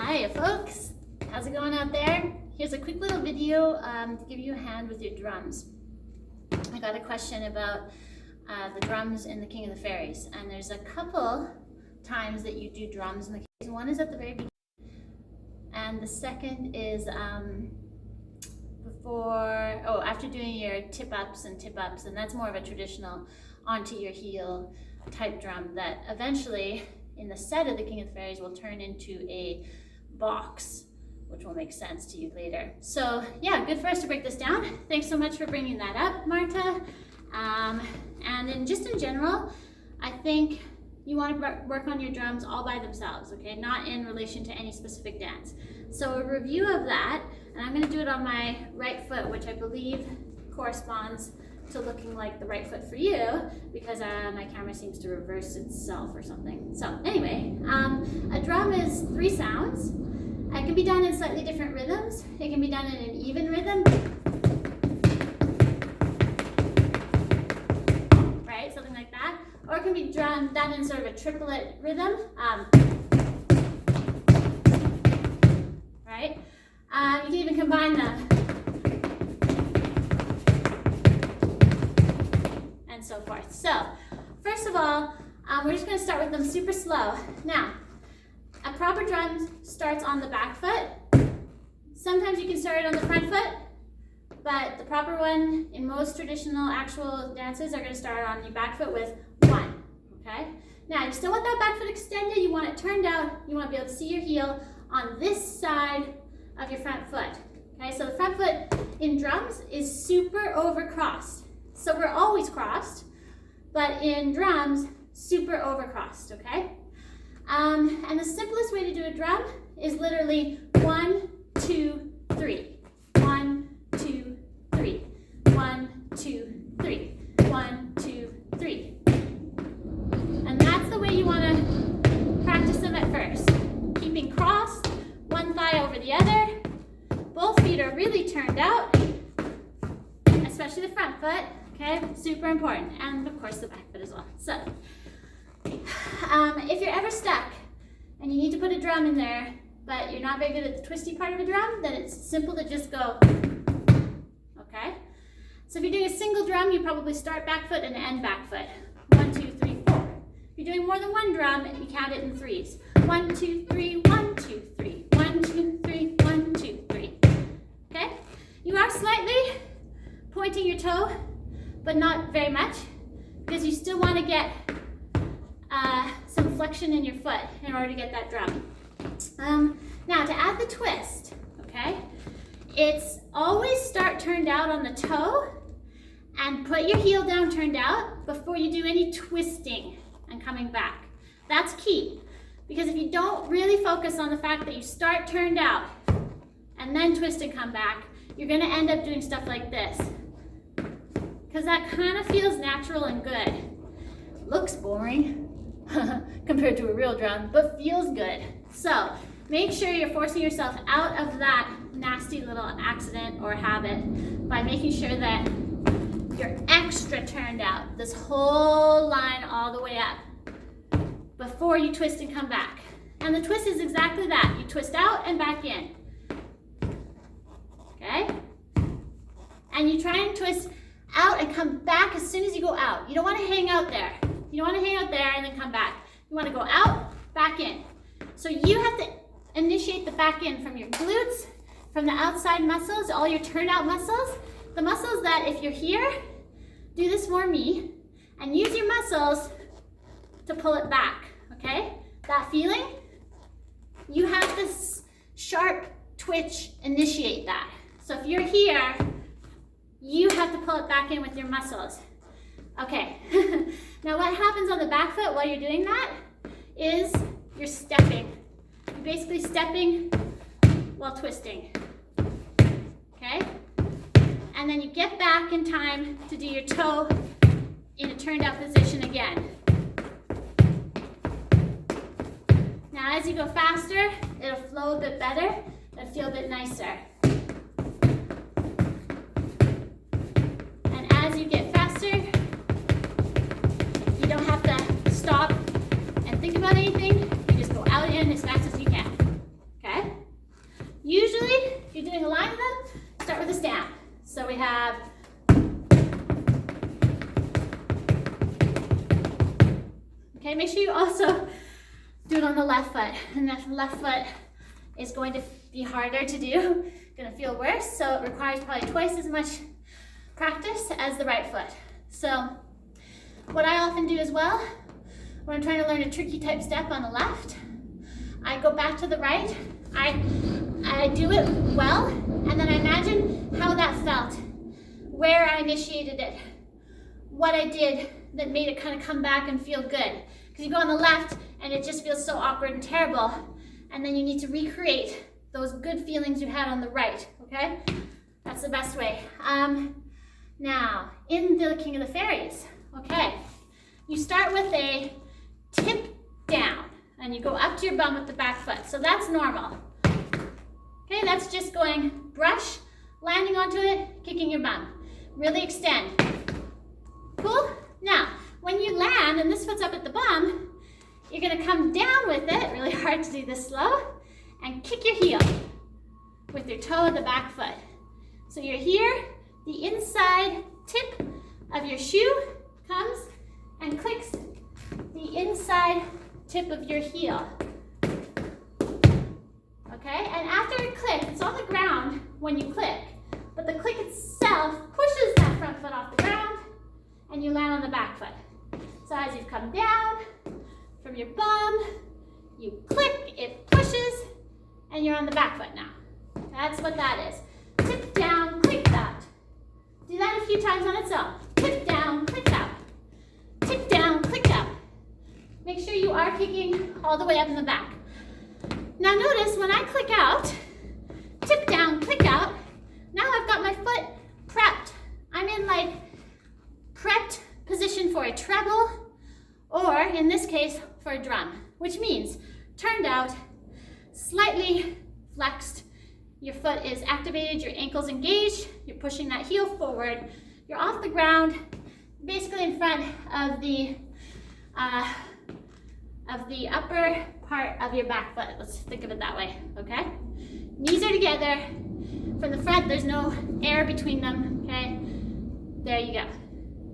Hiya folks, how's it going out there? Here's a quick little video to give you a hand with your drums. I got a question about the drums in the King of the Fairies, and there's a couple times that you do drums in the King. One is at the very beginning, and the second is after doing your tip-ups, and that's more of a traditional onto your heel type drum that eventually in the set of the King of the Fairies will turn into a box, which will make sense to you later. So yeah, good for us to break this down. Thanks so much for bringing that up, Marta. And then just in general, I think you want to work on your drums all by themselves, okay? Not in relation to any specific dance. So a review of that, and I'm going to do it on my right foot, which I believe corresponds to looking like the right foot for you, because my camera seems to reverse itself or something. So anyway, a drum is 3 sounds. It can be done in slightly different rhythms. It can be done in an even rhythm, right? Something like that. Or it can be done in sort of a triplet rhythm, right? You can even combine them. And so forth. So, first of all, we're just going to start with them super slow. Now, a proper drum starts on the back foot. Sometimes you can start it on the front foot, but the proper one in most traditional actual dances are going to start on your back foot with 1. Okay? Now, you still want that back foot extended. You want it turned out. You want to be able to see your heel on this side of your front foot. Okay? So the front foot in drums is super overcrossed. So we're always crossed, but in drums, super overcrossed, okay? And the simplest way to do a drum is literally 1, 2, 3. 1, 2, 3. 1, 2, 3. 1, 2, 3. And that's the way you want to practice them at first. Keeping crossed, one thigh over the other. Both feet are really turned out, especially the front foot. Okay, super important, and of course the back foot as well. So, if you're ever stuck and you need to put a drum in there, but you're not very good at the twisty part of a drum, then it's simple to just go, okay? So if you're doing a single drum, you probably start back foot and end back foot. 1, 2, 3, 4. If you're doing more than one drum, you count it in 3s. 1, 2, 3, 1, 2, 3. 1, 2, 3, 1, 2, 3. Okay? You are slightly pointing your toe, but not very much, because you still want to get some flexion in your foot in order to get that drum. Now to add the twist, okay, it's always start turned out on the toe and put your heel down turned out before you do any twisting and coming back. That's key, because if you don't really focus on the fact that you start turned out and then twist and come back, you're going to end up doing stuff like this. Because that kind of feels natural and good. Looks boring compared to a real drum, but feels good. So make sure you're forcing yourself out of that nasty little accident or habit by making sure that you're extra turned out, this whole line all the way up, before you twist and come back. And the twist is exactly that. You twist out and back in. Okay? And you try and twist out and come back as soon as you go out. You don't want to hang out there. You don't want to hang out there and then come back. You want to go out, back in. So you have to initiate the back in from your glutes, from the outside muscles, all your turnout muscles. The muscles that, if you're here, do this for me, and use your muscles to pull it back, okay? That feeling, you have this sharp twitch initiate that. So if you're here, you have to pull it back in with your muscles. Okay, now what happens on the back foot while you're doing that is you're stepping. You're basically stepping while twisting, okay? And then you get back in time to do your toe in a turned out position again. Now as you go faster, it'll flow a bit better, it'll feel a bit nicer. As you get faster, you don't have to stop and think about anything. You just go out in as fast as you can. Okay? also do it on the left foot. And the left foot is going to be harder to do, gonna feel worse. So it requires probably twice as much practice as the right foot. So what I often do as well, when I'm trying to learn a tricky type step on the left, I go back to the right, I do it well, and then I imagine how that felt, where I initiated it, what I did that made it kind of come back and feel good. Because you go on the left and it just feels so awkward and terrible, and then you need to recreate those good feelings you had on the right, okay? That's the best way. Now, in the King of the Fairies, okay, you start with a tip down, and you go up to your bum with the back foot. So that's normal. Okay, that's just going brush, landing onto it, kicking your bum. Really extend. Cool? Now, when you land and this foot's up at the bum, you're gonna come down with it, really hard to do this slow, and kick your heel with your toe of the back foot. So you're here, the inside tip of your shoe comes and clicks the inside tip of your heel. Okay, and after it clicks, it's on the ground when you click, but the click itself pushes that front foot off the ground and you land on the back foot. So as you come down from your bum, you click, it pushes, and you're on the back foot now. That's what that is. Tip down, click out. Do that a few times on its own. Tip down, click out. Tip down, click out. Make sure you are kicking all the way up in the back. Now notice when I click out, tip down, click out, now I've got my foot prepped. I'm in like prepped position for a treble, or in this case, for a drum, which means turned out, slightly flexed, your foot is activated, your ankle's engaged, you're pushing that heel forward, you're off the ground, basically in front of the upper part of your back foot. Let's think of it that way, okay? Knees are together. From the front, there's no air between them, okay? There you go.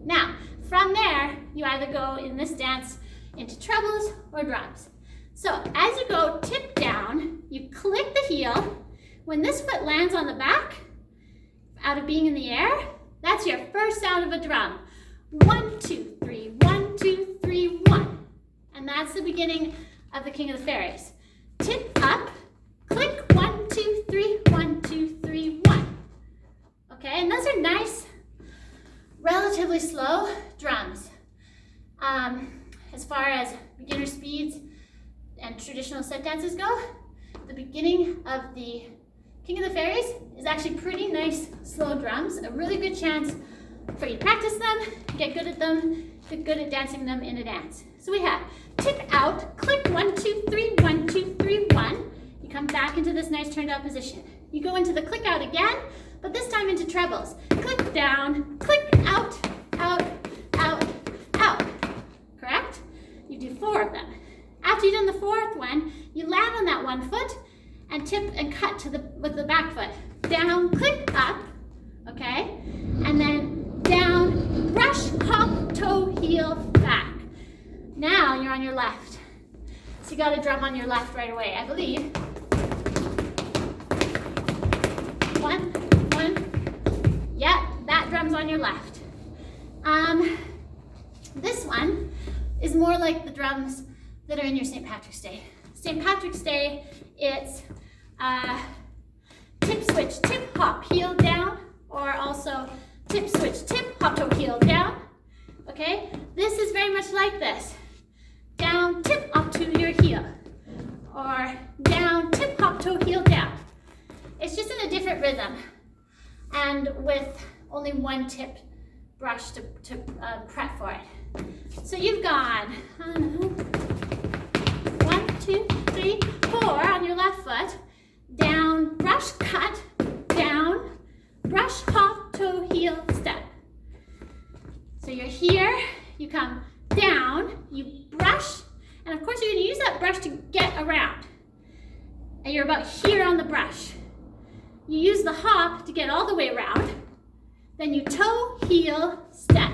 Now, from there, you either go in this dance into trebles or drums. So as you go tip down, you click the heel. When this foot lands on the back, out of being in the air, that's your first sound of a drum. 1, 2, 3, 1, 2, 3, 1. And that's the beginning of the King of the Fairies. Tip up, click 1, 2, 3, 1, 2, 3, 1. Okay, and those are nice, relatively slow drums. As far as beginner speeds and traditional set dances go, the beginning of the King of the Fairies is actually pretty nice slow drums. A really good chance for you to practice them, get good at them, get good at dancing them in a dance. So we have tip out, click 1, 2, 3, 1, 2, 3, 1. You come back into this nice turned out position. You go into the click out again, but this time into trebles. Click down, click out, out, out, out. Correct? You do 4 of them. After you've done the 4th one, you land on that one foot and tip and cut to with the back foot. Down, click up, okay? And then down, brush, hop, toe, heel, back. Now you're on your left. So you got to drum on your left right away, I believe. 1, 1. Yep, that drum's on your left. This one is more like the drums that are in your St. Patrick's Day. St. Patrick's Day, it's tip, switch, tip, hop, heel, down, or also tip, switch, tip, hop, toe, heel, down. Okay, this is very much like this. Down, tip, up to your heel. Or down, tip, hop, toe, heel, down. It's just in a different rhythm and with only one tip brush to prep for it. So you've gone 1, 2, 3, 4 on your left foot. Down, brush, cut, down, brush, hop, toe, heel, step. So you're here, you come down, you brush, and of course you're gonna use that brush to get around. And you're about here on the brush. You use the hop to get all the way around, then you toe, heel, step.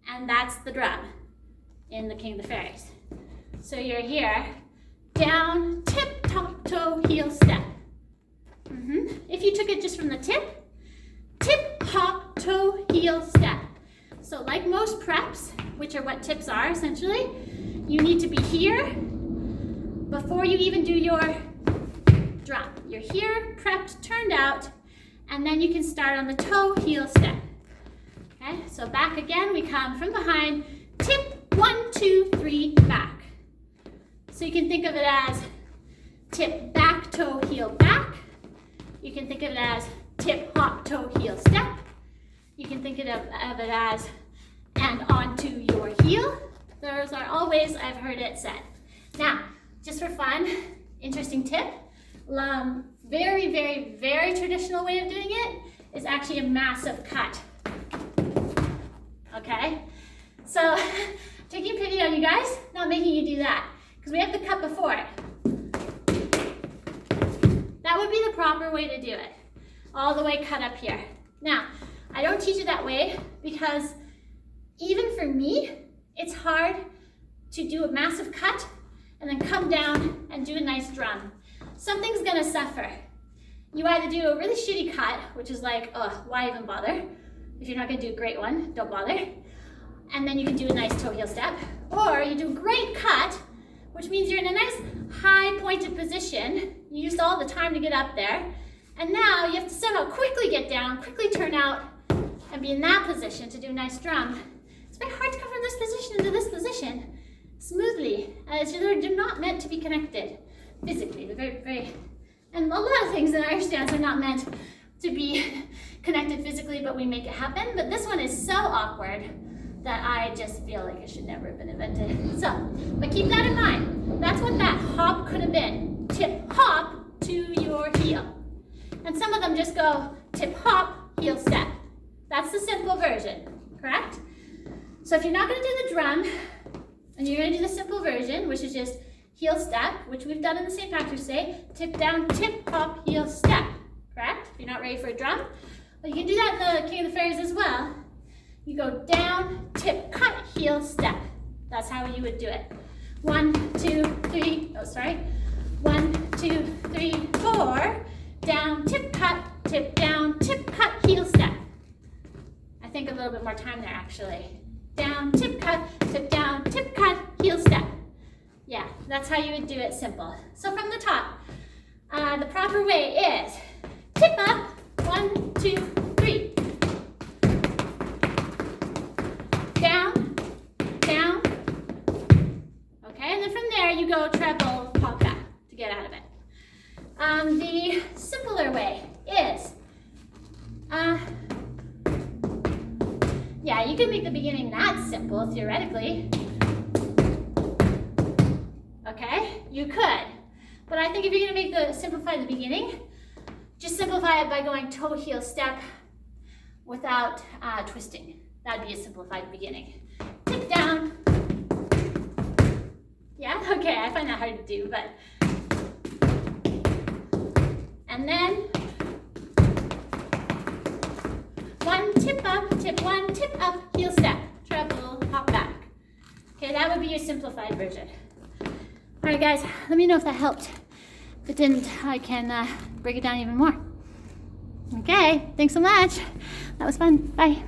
And that's the drum in the King of the Fairies. So you're here, down, tip, top, toe, heel, step. If you took it just from the tip, tip, hop, toe, heel, step. So like most preps, which are what tips are essentially, you need to be here before you even do your drum. You're here, prepped, turned out, and then you can start on the toe, heel, step. Okay, so back again, we come from behind, tip, 1, 2, 3, back. So you can think of it as tip, back, toe, heel, back. You can think of it as tip, hop, toe, heel, step. You can think of it as and onto your heel. Those are all ways I've heard it said. Now, just for fun, interesting tip. Very, very, very traditional way of doing it is actually a massive cut. Okay? So, taking pity on you guys, not making you do that, because we have the cut before it. That would be the proper way to do it. All the way cut up here. Now, I don't teach it that way because even for me, it's hard to do a massive cut and then come down and do a nice drum. Something's gonna suffer. You either do a really shitty cut, which is like, oh, why even bother? If you're not gonna do a great one, don't bother. And then you can do a nice toe heel step. Or you do a great cut, which means you're in a nice high pointed position. You used all the time to get up there. And now you have to somehow quickly get down, quickly turn out, and be in that position to do a nice drum. It's very hard to come from this position into this position smoothly. They're not meant to be connected physically. They're very, very, and a lot of things in our stance are not meant to be connected physically, but we make it happen. But this one is so awkward that I just feel like it should never have been invented. So, but keep that in mind. That's what that hop could have been. Tip, hop to your heel. And some of them just go tip, hop, heel, step. That's the simple version, correct? So if you're not gonna do the drum, and you're gonna do the simple version, which is just heel, step, which we've done in the St. Patrick's Day, tip, down, tip, hop, heel, step, correct? If you're not ready for a drum, but you can do that in the King of the Fairies as well. You go down, tip, cut, heel, step. That's how you would do it. 1, 2, 3, oh sorry. 1, 2, 3, 4. Down, tip, cut, tip, down, tip, cut, heel, step. I think a little bit more time there actually. Down, tip, cut, tip, down, tip, cut, heel, step. Yeah, that's how you would do it simple. So from the top, the proper way is tip up, 1, 2, 3. Down, down. Okay, and then from there you go treble, pop back to get out of it. The simpler way is, yeah, you can make the beginning that simple theoretically. Okay, you could. But I think if you're gonna simplify the beginning, just simplify it by going toe, heel, step without twisting. That'd be a simplified beginning. Tip down. Yeah, okay, I find that hard to do, but. And then 1, tip up, tip 1, tip up, heel, step, treble, hop back. Okay, that would be your simplified version. All right, guys, let me know if that helped. If it didn't, I can break it down even more. Okay, thanks so much. That was fun. Bye.